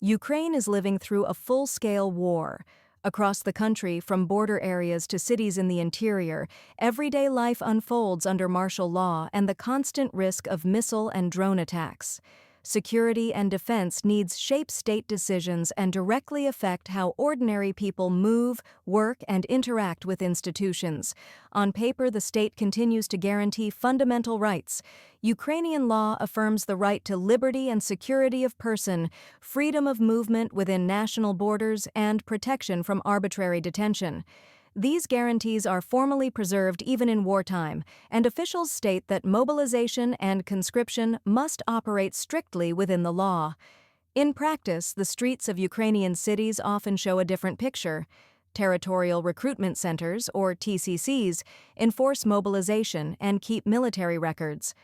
Ukraine is living through a full-scale war. Across the country, from border areas to cities in the interior, everyday life unfolds under martial law and the constant risk of missile and drone attacks. Security and defense needs shape state decisions and directly affect how ordinary people move, work, and interact with institutions. On paper, the state continues to guarantee fundamental rights. Ukrainian law affirms the right to liberty and security of person, freedom of movement within national borders, and protection from arbitrary detention. These guarantees are formally preserved even in wartime, and officials state that mobilization and conscription must operate strictly within the law. In practice, the streets of Ukrainian cities often show a different picture. Territorial recruitment centers, or TCCs, enforce mobilization and keep military records.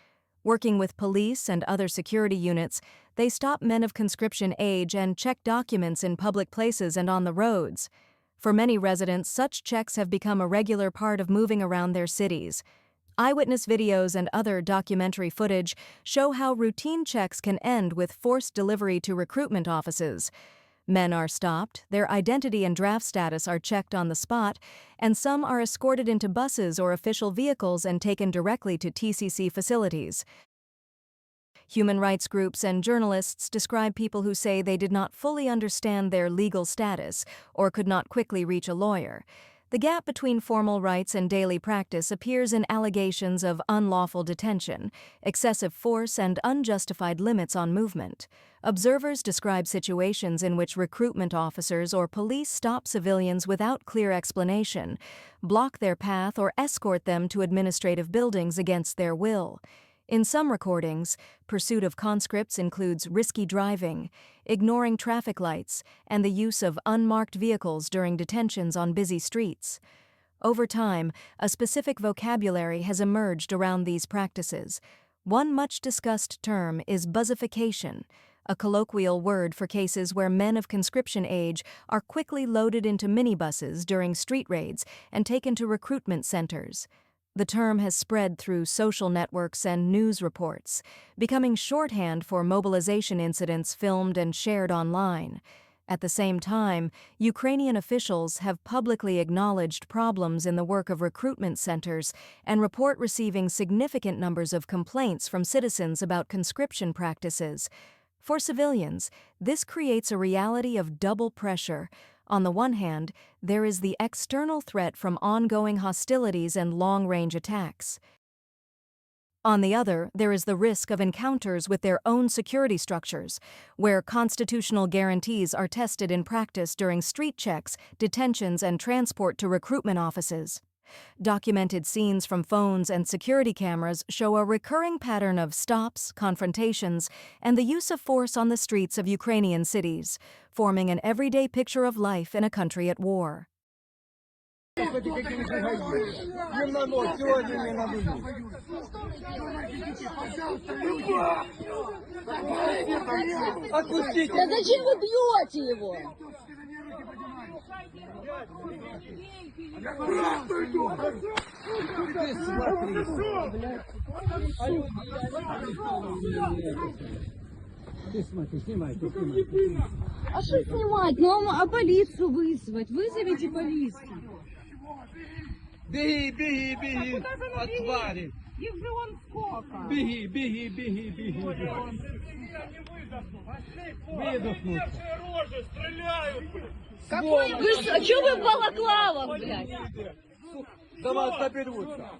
Working with police and other security units, they stop men of conscription age and check documents in public places and on the roads. For many residents, such checks have become a regular part of moving around their cities. Eyewitness videos and other documentary footage show how routine checks can end with forced delivery to recruitment offices. Men are stopped, their identity and draft status are checked on the spot, and some are escorted into buses or official vehicles and taken directly to TCC facilities. Human rights groups and journalists describe people who say they did not fully understand their legal status or could not quickly reach a lawyer. The gap between formal rights and daily practice appears in allegations of unlawful detention, excessive force, and unjustified limits on movement. Observers describe situations in which recruitment officers or police stop civilians without clear explanation, block their path, or escort them to administrative buildings against their will. In some recordings, pursuit of conscripts includes risky driving, ignoring traffic lights, and the use of unmarked vehicles during detentions on busy streets. Over time, a specific vocabulary has emerged around these practices. One much-discussed term is buzzification, a colloquial word for cases where men of conscription age are quickly loaded into minibuses during street raids and taken to recruitment centers. The term has spread through social networks and news reports, becoming shorthand for mobilization incidents filmed and shared online. At the same time, Ukrainian officials have publicly acknowledged problems in the work of recruitment centers and report receiving significant numbers of complaints from citizens about conscription practices. For civilians, this creates a reality of double pressure. On the one hand, there is the external threat from ongoing hostilities and long-range attacks. On the other, there is the risk of encounters with their own security structures, where constitutional guarantees are tested in practice during street checks, detentions, and transport to recruitment offices. Documented scenes from phones and security cameras show a recurring pattern of stops, confrontations, and the use of force on the streets of Ukrainian cities, forming an everyday picture of life in a country at war. Да зачем вы бьете его? Ты смотри, снимай. А что снимать? Ну, а полицию вызвать? Вызовите полицию. Беги, от твари. Их же вон сколько. Беги. Выдохнуть. А что вы в балаклавах, блядь? До вас доберутся.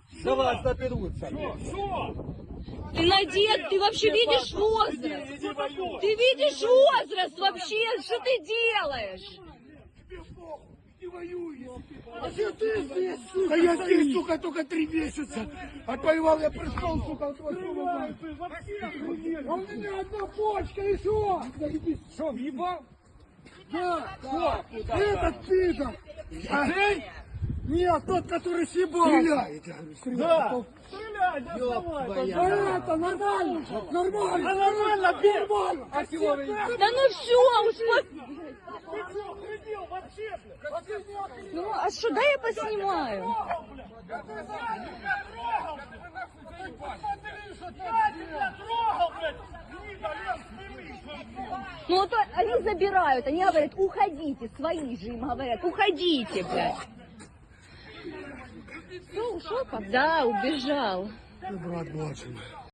Ты надет, ты вообще видишь возраст? Ты видишь возраст вообще? Что ты делаешь? А что ты здесь, сука? А я здесь, сука, только 3 месяца. Отвоевал, я пришел, сука, от 8 марта. А у меня одна почка, и что? Что, въебал? Да, этот пидор. Нет, тот, который съебал. Стреляет, я говорю, стреляет. Да. Стреляй, давай. А это нормально. А нормально, нормально. А чего вы? Да ну все, успокойся. Ну, а что, дай я поснимаю. Я тебя трогал, блядь! Ну вот они забирают, они говорят, уходите, свои же им говорят, уходите, блядь. Все, ушел? Да, убежал. Брат младший.